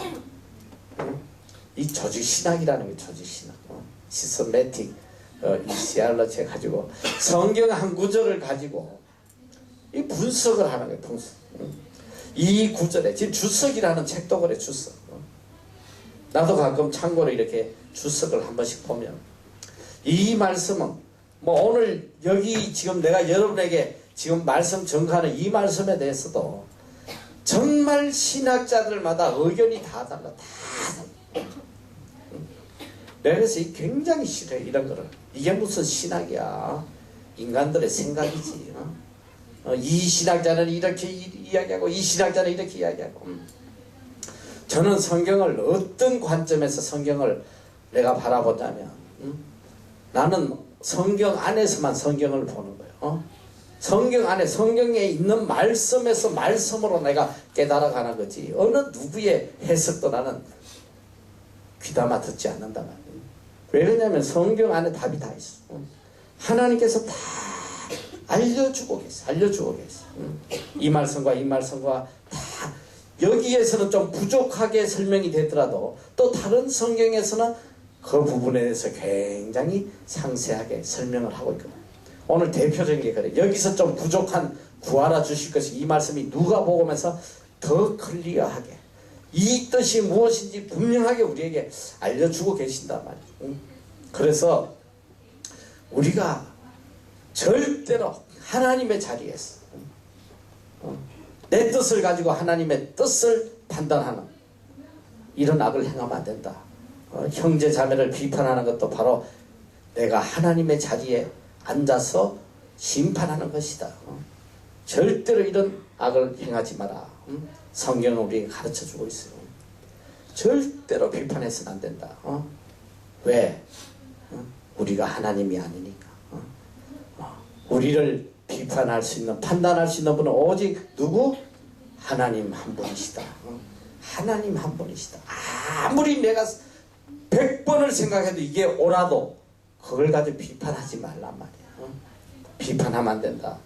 이 조직신학이라는 게 조직신학. 시스테매틱 이시알러치 가지고 성경 한 구절을 가지고 이 분석을 하는 거예요. 분석. 이 구절에 지금 주석이라는 책도 그래. 주석. 나도 가끔 참고로 이렇게 주석을 한 번씩 보면 이 말씀은 뭐 오늘 여기 지금 내가 여러분에게 지금 말씀 전가하는 이 말씀에 대해서도 정말 신학자들마다 의견이 다 달라. 다 달라. 내가 그래서 굉장히 싫어해 이런 거를. 이게 무슨 신학이야. 인간들의 생각이지. 이 신학자는 이렇게 이야기하고 이 신학자는 이렇게 이야기하고. 저는 성경을 어떤 관점에서 성경을 내가 바라보자면 나는 성경 안에서만 성경을 보는 거예요. 성경 안에 성경에 있는 말씀에서 말씀으로 내가 깨달아가는 거지 어느 누구의 해석도 나는 귀담아 듣지 않는다 말이에요. 왜 그러냐면 성경 안에 답이 다 있어. 하나님께서 다 알려주고 계세요. 알려주고 계세요. 이 말씀과 이 말씀과 다 여기에서는 좀 부족하게 설명이 되더라도 또 다른 성경에서는 그 부분에 대해서 굉장히 상세하게 설명을 하고 있거든요. 오늘 대표적인 게 그래. 여기서 좀 부족한 구하라 주실 것이 이 말씀이 누가복음에서 더 클리어하게 이 뜻이 무엇인지 분명하게 우리에게 알려주고 계신단 말이에요. 그래서 우리가 절대로 하나님의 자리에서 내 뜻을 가지고 하나님의 뜻을 판단하는 이런 악을 행하면 안 된다. 형제 자매를 비판하는 것도 바로 내가 하나님의 자리에 앉아서 심판하는 것이다. 절대로 이런 악을 행하지 마라. 성경은 우리에게 가르쳐주고 있어요. 절대로 비판해서는 안 된다. 왜? 우리가 하나님이 아니니까. 우리를 비판할 수 있는, 판단할 수 있는 분은 오직 누구? 하나님 한 분이시다. 하나님 한 분이시다. 아무리 내가 100번을 생각해도 이게 옳아도 그걸 가지고 비판하지 말란 말이야. 비판하면 안 된다.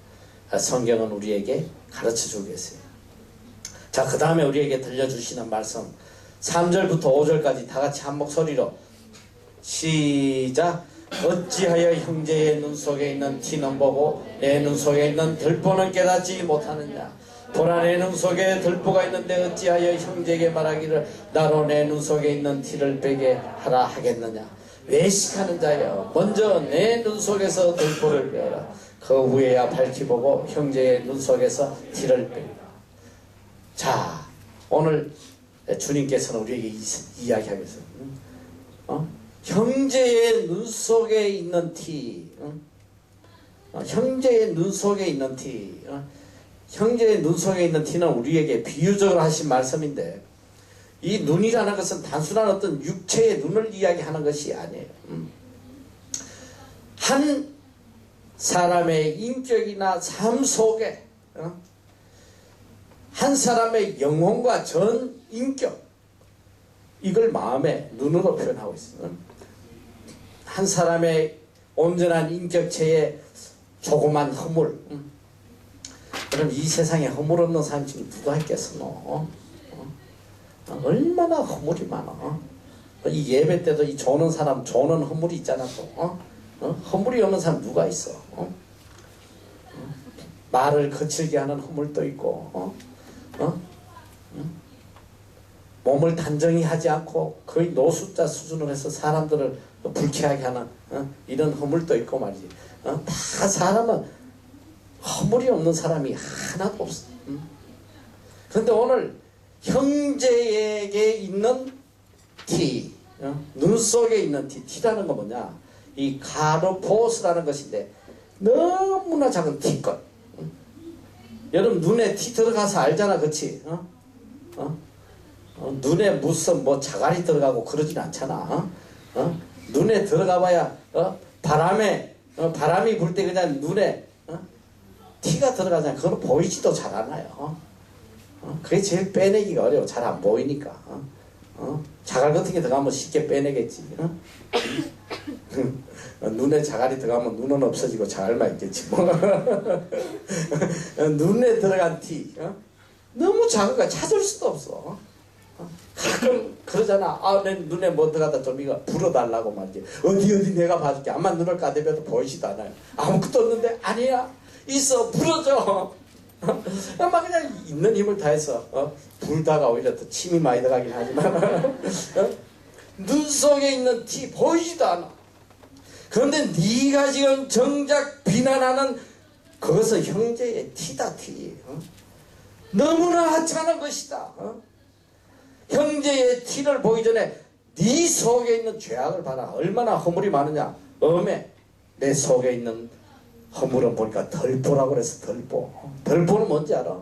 성경은 우리에게 가르쳐주고 계세요. 자, 그 다음에 우리에게 들려주시는 말씀 3절부터 5절까지 다 같이 한 목소리로 시작. 어찌하여 형제의 눈 속에 있는 티는 보고 내 눈 속에 있는 들보는 깨닫지 못하느냐. 보라, 내 눈 속에 들보가 있는데 어찌하여 형제에게 말하기를 나로 내 눈 속에 있는 티를 빼게 하라 하겠느냐. 외식하는 자여, 먼저 내 눈 속에서 들보를 빼라. 그 후에야 밝히 보고 형제의 눈 속에서 티를 빼라. 자, 오늘 주님께서는 우리에게 이야기하면서 형제의 눈 속에 있는 티, 형제의 눈 속에 있는 티, 형제의 눈 속에 있는 티는 우리에게 비유적으로 하신 말씀인데, 이 눈이라는 것은 단순한 어떤 육체의 눈을 이야기하는 것이 아니에요. 한 사람의 인격이나 삶 속에 한 사람의 영혼과 전 인격, 이걸 마음의 눈으로 표현하고 있어요. 한 사람의 온전한 인격체에 조그만 허물. 그럼 이 세상에 허물 없는 사람이 지금 누가 있겠어? 얼마나 허물이 많아. 이 예배 때도 이 조는 사람, 조는 허물이 있잖아. 또 허물이 없는 사람 누가 있어? 말을 거칠게 하는 허물도 있고, 몸을 단정히 하지 않고 거의 노숙자 수준으로 해서 사람들을 불쾌하게 하는 이런 허물도 있고 말이지. 다 사람은 허물이 없는 사람이 하나도 없어. 그런데 오늘 형제에게 있는 티, 눈 속에 있는 티. 티라는 건 뭐냐? 이 카르포스라는 것인데 너무나 작은 티것. 여러분 눈에 티 들어가서 알잖아, 그치? 눈에 무슨 뭐 자갈이 들어가고 그러진 않잖아. 눈에 들어가봐야 바람이 불 때 그냥 눈에 티가 들어가잖아. 그건 보이지도 잘 않아요. 그게 제일 빼내기가 어려워. 잘 안 보이니까. 자갈 같은 게 들어가면 쉽게 빼내겠지. 눈에 자갈이 들어가면 눈은 없어지고 자갈만 있겠지 뭐. 눈에 들어간 티 너무 작은 거야. 찾을 수도 없어. 가끔 그러잖아. 내 눈에 뭐 들어가다 좀 이거 불어달라고 말이지. 어디 내가 봐줄게. 아마 눈을 까대봐도 보이지도 않아요. 아무것도 없는데 아니야. 있어. 불어줘. 막 그냥 있는 힘을 다해서 불다가 오히려 더 침이 많이 들어가긴 하지만 눈 속에 있는 티 보이지도 않아. 그런데 네가 지금 정작 비난하는 그것은 형제의 티다. 티. 너무나 하찮은 것이다. 형제의 티를 보기 전에 네 속에 있는 죄악을 봐라. 얼마나 허물이 많으냐. 내 속에 있는 허물은 보니까 덜보라고 그래서 덜보. 덜보는 뭔지 알아?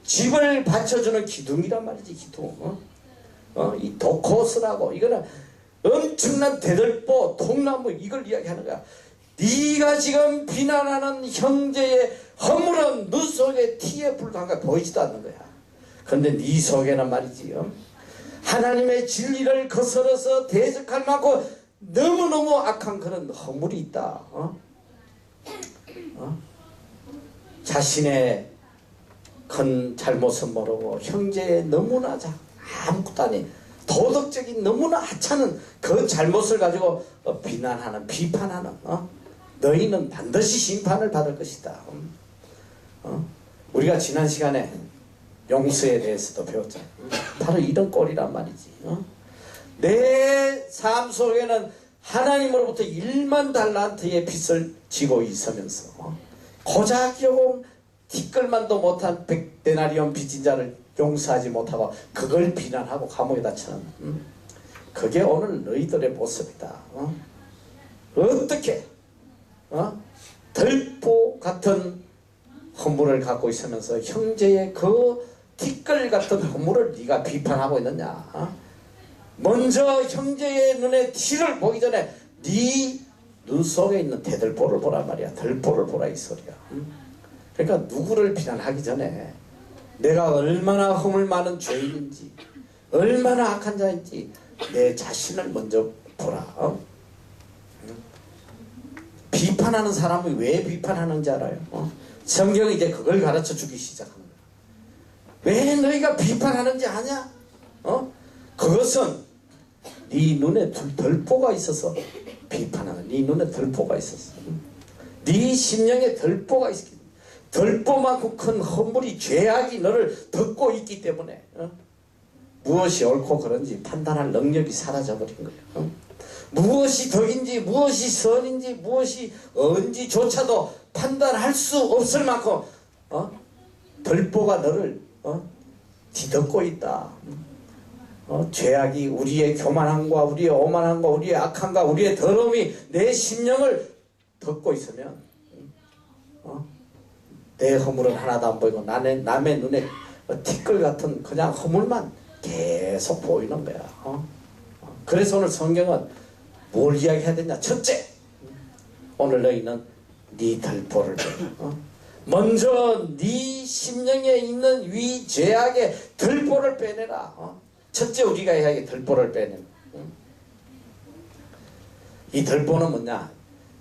집을 받쳐주는 기둥이란 말이지. 기둥. 이 도코스라고. 이거는 엄청난 대들보, 통나무 이걸 이야기하는 거야. 네가 지금 비난하는 형제의 허물은 눈 속에 티에 불과한 거야. 보이지도 않는 거야. 그런데 네 속에는 말이지. 하나님의 진리를 거스러서 대적할 만큼 너무너무 악한 그런 허물이 있다. 자신의 큰 잘못은 모르고 형제의 너무나 아무것도 아닌 도덕적인 너무나 하찮은 그 잘못을 가지고 비난하는 비판하는 너희는 반드시 심판을 받을 것이다. 우리가 지난 시간에 용서에 대해서도 배웠잖아. 바로 이런 꼴이란 말이지. 내 삶 속에는 하나님으로부터 1만 달란트의 빚을 지고 있으면서 고작 조금 티끌만도 못한 100데나리온 빚진 자를 용서하지 못하고 그걸 비난하고 감옥에다 쳐는 그게 오늘 너희들의 모습이다. 어떻게 들보 같은 허물을 갖고 있으면서 형제의 그 티끌 같은 허물을 네가 비판하고 있느냐. 먼저 형제의 눈에 티를 보기 전에 네 눈 속에 있는 대들보를 보란 말이야. 들보를 보라 이 소리야. 그러니까 누구를 비난하기 전에 내가 얼마나 허물 많은 죄인인지 얼마나 악한 자인지 내 자신을 먼저 보라. 비판하는 사람이 왜 비판하는지 알아요? 성경이 이제 그걸 가르쳐 주기 시작한 거야. 왜 너희가 비판하는지 아냐? 그것은 네 눈에 들보가 있어서 비판하는. 네 눈에 들보가 있었어. 네 심령에 들보가 있었기 때문에. 들보만큼 큰 허물이 죄악이 너를 덮고 있기 때문에 무엇이 옳고 그른지 판단할 능력이 사라져버린 거예요. 무엇이 덕인지 무엇이 선인지 무엇이 언지조차도 판단할 수 없을 만큼 들보가 너를 뒤덮고 있다. 죄악이 우리의 교만함과 우리의 오만함과 우리의 악함과 우리의 더러움이 내 심령을 덮고 있으면 내 허물은 하나도 안 보이고 남의 눈에 티끌 같은 그냥 허물만 계속 보이는 거야. 그래서 오늘 성경은 뭘 이야기해야 되냐. 첫째, 오늘 너희는 네 들보를 먼저 네 심령에 있는 위 죄악의 들보를 빼내라. 첫째 우리가 해야 할 들보를 빼내는. 이 들보는 뭐냐.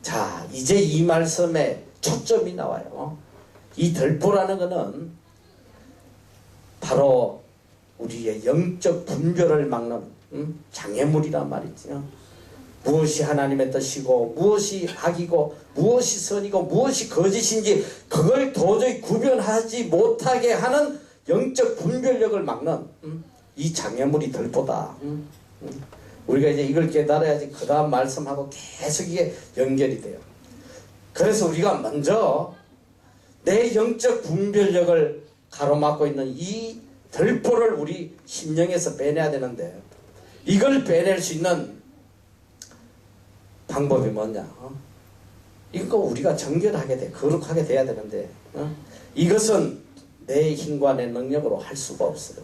자, 이제 이 말씀에 초점이 나와요. 이 들보라는 것은 바로 우리의 영적 분별을 막는 장애물이란 말이죠. 무엇이 하나님의 뜻이고 무엇이 악이고 무엇이 선이고 무엇이 거짓인지 그걸 도저히 구별하지 못하게 하는 영적 분별력을 막는 이 장애물이 들보다. 우리가 이제 이걸 깨달아야지 그 다음 말씀하고 계속 이게 연결이 돼요. 그래서 우리가 먼저 내 영적 분별력을 가로막고 있는 이 들보를 우리 심령에서 빼내야 되는데 이걸 빼낼 수 있는 방법이 뭐냐? 이거 우리가 정결하게 돼, 거룩하게 돼야 되는데, 이것은 내 힘과 내 능력으로 할 수가 없어요.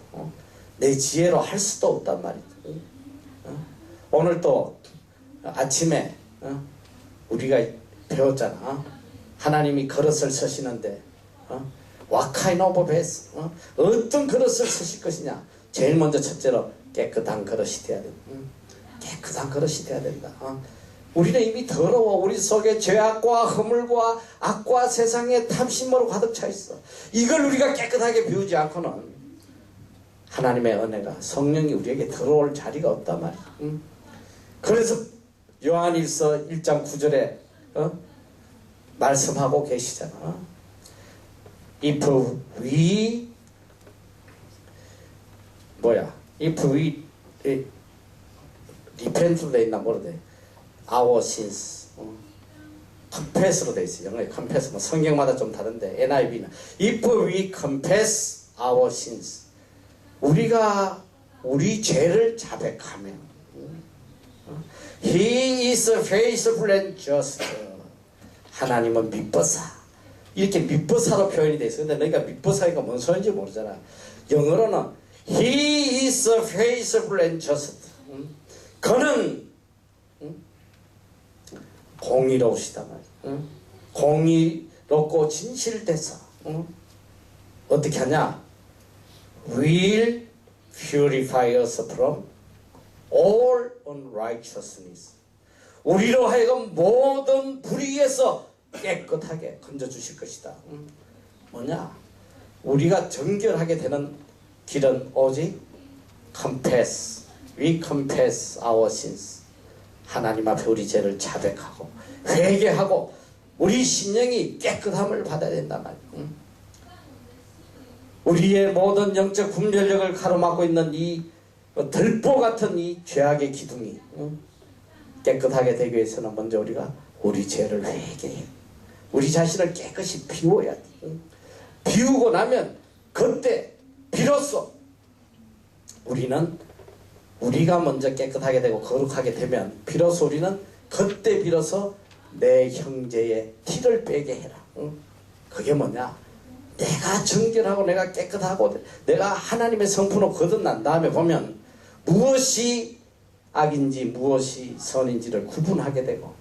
내 지혜로 할 수도 없단 말이죠. 오늘 또 아침에 우리가 배웠잖아. 하나님이 그릇을 쓰시는데 What kind of vessel? 어떤 그릇을 쓰실 것이냐? 제일 먼저 첫째로 깨끗한 그릇이 돼야 된다. 깨끗한 그릇이 돼야 된다. 우리는 이미 더러워. 우리 속에 죄악과 허물과 악과 세상의 탐심으로 가득 차 있어. 이걸 우리가 깨끗하게 비우지 않고는 하나님의 은혜가, 성령이 우리에게 들어올 자리가 없단 말이야. 그래서 요한일서 1장 9절에 말씀하고 계시잖아. If we repent로 돼 있나 모르대. Our sins. confess로 돼 있어. 영어에 confess. 뭐 성경마다 좀 다른데 NIV는 If we confess our sins. 우리가 우리 죄를 자백하면 He is faithful and just. 하나님은 미법사. 이렇게 미법사로 표현이 돼 있어. 근데 너희가 미법사가 뭔 소리인지 모르잖아. 영어로는 He is faithful and just. 그는 공의로우시다 말이야. 공의롭고 진실돼서 어떻게 하냐? Will purify us from all unrighteousness. 우리로 하여금 모든 불의에서 깨끗하게 건져주실 것이다. 뭐냐? 우리가 정결하게 되는 길은 오직 confess. We confess our sins. 하나님 앞에 우리 죄를 자백하고 회개하고 우리 심령이 깨끗함을 받아야 된단 말이야. 우리의 모든 영적 분별력을 가로막고 있는 이 들보 같은 이 죄악의 기둥이 깨끗하게 되기 위해서는 먼저 우리가 우리 죄를 회개해. 우리 자신을 깨끗이 비워야 돼. 비우고 나면 그때 비로소 우리가 먼저 깨끗하게 되고 거룩하게 되면 비로소 우리는 그때 비로소 내 형제의 티를 빼게 해라. 그게 뭐냐? 내가 정결하고 내가 깨끗하고 내가 하나님의 성품으로 거듭난 다음에 보면 무엇이 악인지 무엇이 선인지를 구분하게 되고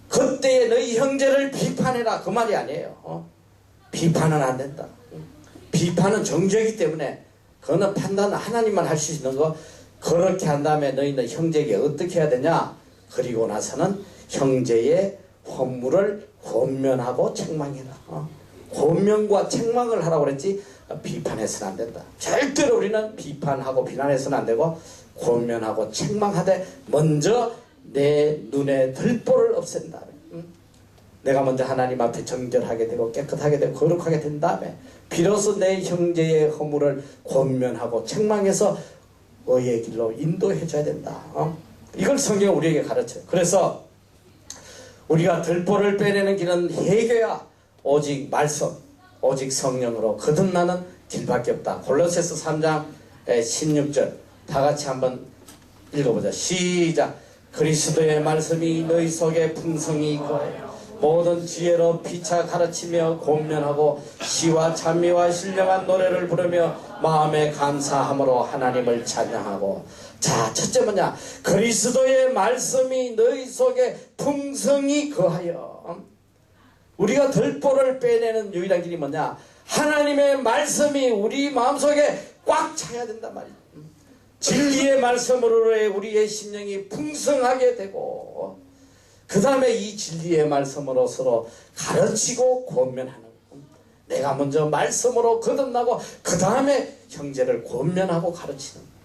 그때에 너희 형제를 비판해라. 그 말이 아니에요. 비판은 안 된다. 비판은 정죄이기 때문에 그거는 판단은 하나님만 할 수 있는 거. 그렇게 한 다음에 너희는 형제에게 어떻게 해야 되냐? 그리고 나서는 형제의 허물을 권면하고 책망해라. 권면과 책망을 하라고 그랬지 비판해서는 안 된다. 절대로 우리는 비판하고 비난해서는 안 되고 권면하고 책망하되 먼저 내 눈에 들보를 없앤다. 내가 먼저 하나님 앞에 정결하게 되고 깨끗하게 되고 거룩하게 된 다음에 비로소 내 형제의 허물을 권면하고 책망해서 의의 길로 인도해 줘야 된다. 이걸 성경은 우리에게 가르쳐요. 그래서 우리가 들보를 빼내는 길은 회개야. 오직 말씀, 오직 성령으로 거듭나는 길밖에 없다. 골로새서 3장 16절 다 같이 한번 읽어보자. 시작. 그리스도의 말씀이 너희 속에 풍성히 거하여 모든 지혜로 피차 가르치며 권면하고 시와 찬미와 신령한 노래를 부르며 마음에 감사함으로 하나님을 찬양하고. 자, 첫째 뭐냐? 그리스도의 말씀이 너희 속에 풍성히 거하여. 우리가 들보를 빼내는 유일한 길이 뭐냐? 하나님의 말씀이 우리 마음속에 꽉 차야 된단 말이야. 진리의 말씀으로 우리의 심령이 풍성하게 되고 그 다음에 이 진리의 말씀으로 서로 가르치고 권면하는 거예요. 내가 먼저 말씀으로 거듭나고 그 다음에 형제를 권면하고 가르치는 거예요.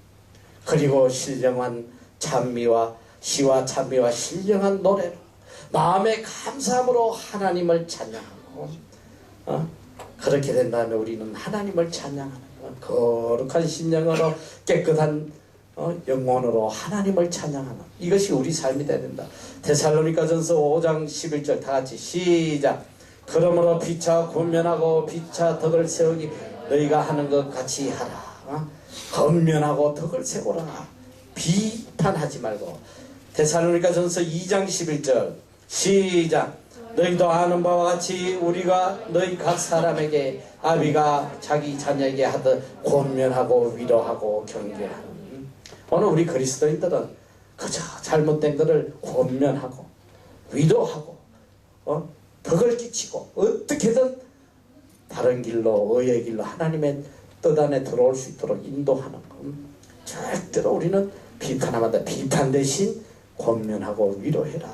그리고 신령한 찬미와 시와 찬미와 신령한 노래로 마음의 감사함으로 하나님을 찬양하고 그렇게 된 다음에 우리는 하나님을 찬양하는 거룩한 심령으로 깨끗한 영혼으로 하나님을 찬양하는 이것이 우리 삶이 돼야 된다. 데살로니가전서 5장 11절 다 같이 시작. 그러므로 피차 권면하고 피차 덕을 세우기 너희가 하는 것 같이 하라. 권면하고 덕을 세우라. 비판하지 말고. 데살로니가전서 2장 11절 시작. 너희도 아는 바와 같이 우리가 너희 각 사람에게 아비가 자기 자녀에게 하듯 권면하고 위로하고 경계하는. 오늘 우리 그리스도인들은 그저 잘못된 것을 권면하고 위로하고 덕을 끼치고 어떻게든 바른 길로 의의 길로 하나님의 뜻 안에 들어올 수 있도록 인도하는 것. 절대로 우리는 비판하면 안 돼. 비판 대신 권면하고 위로해라.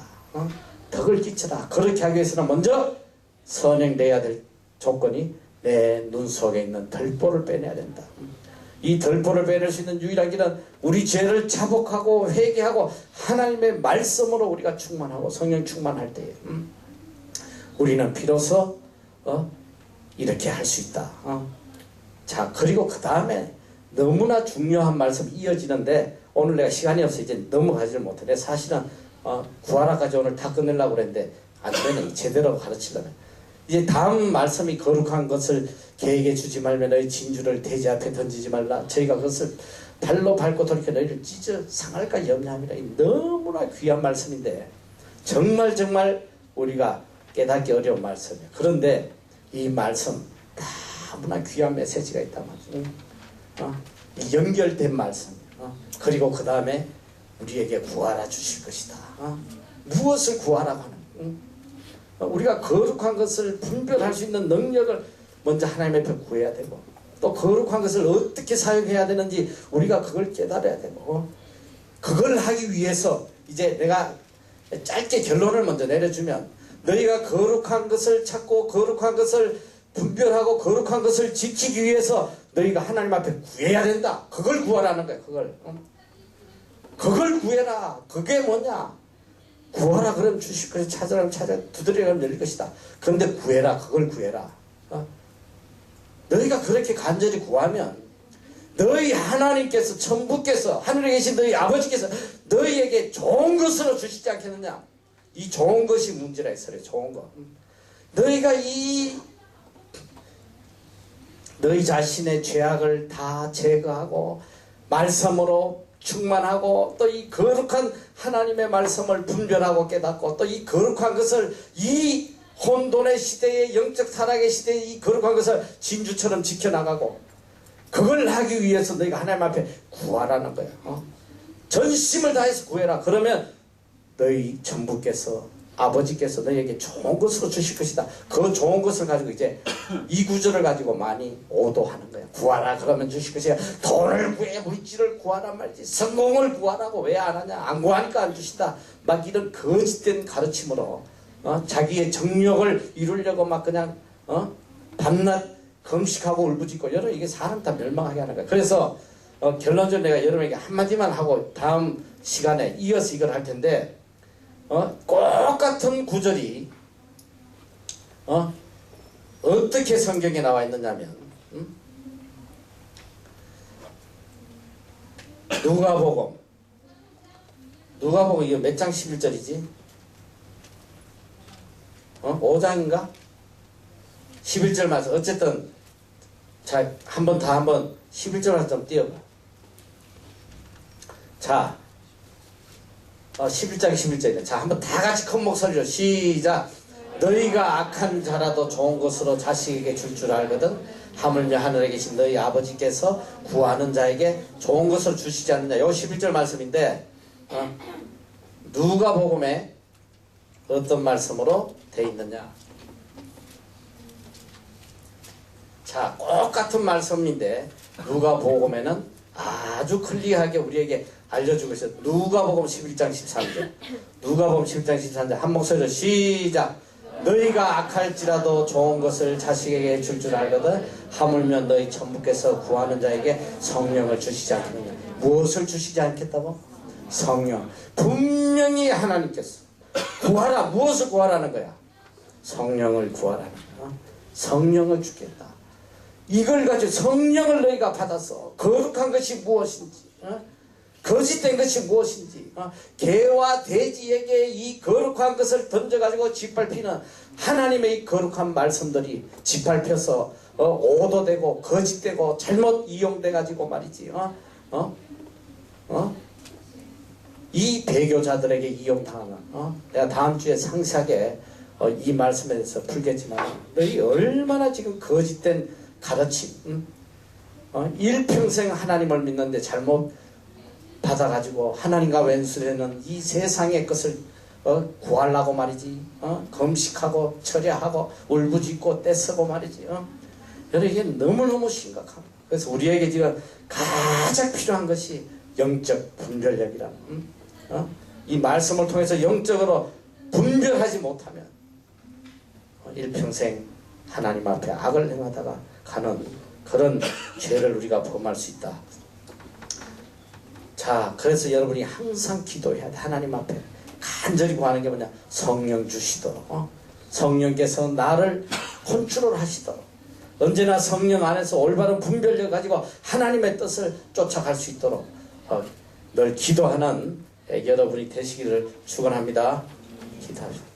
덕을 끼쳐라. 그렇게 하기 위해서는 먼저 선행돼야 될 조건이 내 눈 속에 있는 덜보를 빼내야 된다. 이 덜보를 빼낼 수 있는 유일한 길은 우리 죄를 자복하고 회개하고 하나님의 말씀으로 우리가 충만하고 성령 충만할 때에 우리는 비로소 이렇게 할 수 있다. 자, 그리고 그 다음에 너무나 중요한 말씀이 이어지는데 오늘 내가 시간이 없어 이제 넘어가지를 못해. 사실은 구하라까지 오늘 다 끝내려고 그랬는데 안 되네. 제대로 가르치려면 이제 다음 말씀이 거룩한 것을 개에게 주지 말며 너희 진주를 돼지 앞에 던지지 말라. 저희가 그것을 발로 밟고 돌이켜 너희를 찢어 상할까 염려함이라. 너무나 귀한 말씀인데 정말 우리가 깨닫기 어려운 말씀이에요. 그런데 이 말씀 너무나 귀한 메시지가 있단 말이에요. 연결된 말씀이에요. 그리고 그 다음에 우리에게 구하라 주실 것이다. 무엇을 구하라고 하는? 우리가 거룩한 것을 분별할 수 있는 능력을 먼저 하나님 앞에 구해야 되고 또 거룩한 것을 어떻게 사용해야 되는지 우리가 그걸 깨달아야 되고 그걸 하기 위해서 이제 내가 짧게 결론을 먼저 내려주면 너희가 거룩한 것을 찾고 거룩한 것을 분별하고 거룩한 것을 지키기 위해서 너희가 하나님 앞에 구해야 된다. 그걸 구하라는 거야. 그걸 구해라. 그게 뭐냐? 구하라 그러면 주실 것이다. 찾으라면 찾아 두드리라면 열릴 것이다. 그런데 구해라. 그걸 구해라. 너희가 그렇게 간절히 구하면 너희 하나님께서 천부께서 하늘에 계신 너희 아버지께서 너희에게 좋은 것으로 주시지 않겠느냐. 이 좋은 것이 문제라 했어요. 좋은 거. 너희가 너희 자신의 죄악을 다 제거하고 말씀으로 충만하고 또 이 거룩한 하나님의 말씀을 분별하고 깨닫고 또 이 거룩한 것을 이 혼돈의 시대에 영적 타락의 시대에 이 거룩한 것을 진주처럼 지켜나가고 그걸 하기 위해서 너희가 하나님 앞에 구하라는 거야. 전심을 다해서 구해라. 그러면 너희 전부께서 아버지께서 너희에게 좋은 것으로 주실 것이다. 그 좋은 것을 가지고 이제 이 구절을 가지고 많이 오도하는 거야. 구하라 그러면 주실 것이야. 돈을 구해 물질을 구하란 말이지. 성공을 구하라고 왜 안 하냐. 안 구하니까 안 주신다. 막 이런 거짓된 가르침으로 자기의 정욕을 이루려고 막 그냥 밤낮 금식하고 울부짖고 여러분 이게 사람 다 멸망하게 하는 거야. 그래서 결론적으로 내가 여러분에게 한마디만 하고 다음 시간에 이어서 이걸 할 텐데 똑같은 구절이 어떻게 성경에 나와 있느냐면 누가복음 이거 몇 장 11절이지? 5장인가? 11절 말씀. 어쨌든 자, 한번 11절 말씀 좀 띄워봐. 자, 11장 11절이네. 자, 한번 다 같이 큰 목소리로 시작. 너희가 악한 자라도 좋은 것으로 자식에게 줄 줄 알거든 하물며 하늘에 계신 너희 아버지께서 구하는 자에게 좋은 것을 주시지 않느냐. 요 11절 말씀인데 누가복음에 어떤 말씀으로 돼 있느냐. 자, 똑같은 말씀인데 누가복음에는 아주 클리어하게 우리에게 알려주고 있어요. 누가복음 11장 13절. 누가복음 11장 13절 한 목소리로 시작. 너희가 악할지라도 좋은 것을 자식에게 줄 줄 알거든 하물며 너희 천부께서 구하는 자에게 성령을 주시지 않겠느냐. 무엇을 주시지 않겠다고? 성령. 분명히 하나님께서 구하라. 무엇을 구하라는 거야? 성령을 구하라는 거야. 성령을 주겠다. 이걸 가지고 성령을 너희가 받아서 거룩한 것이 무엇인지 거짓된 것이 무엇인지 개와 돼지에게 이 거룩한 것을 던져가지고 짓밟히는 하나님의 이 거룩한 말씀들이 짓밟혀서 오도되고 거짓되고 잘못 이용돼가지고 말이지 이 배교자들에게 이용당하는 내가 다음 주에 상세하게 이 말씀에 대해서 풀겠지만 너희 얼마나 지금 거짓된 가르침 일평생 하나님을 믿는데 잘못 받아가지고 하나님과 왼수되는 이 세상의 것을 구하려고 말이지 검식하고 철야하고 울부짖고 떼쓰고 말이지 여러분 이게 너무너무 심각합니다. 그래서 우리에게 지금 가장 필요한 것이 영적 분별력이라는 이 말씀을 통해서 영적으로 분별하지 못하면 일평생 하나님 앞에 악을 행하다가 가는 그런 죄를 우리가 범할 수 있다. 자, 그래서 여러분이 항상 기도해야 돼. 하나님 앞에 간절히 구하는 게 뭐냐? 성령 주시도록 성령께서 나를 컨트롤 하시도록 언제나 성령 안에서 올바른 분별력 가지고 하나님의 뜻을 쫓아갈 수 있도록 늘 기도하는 여러분이 되시기를 축원합니다. 기도합시다.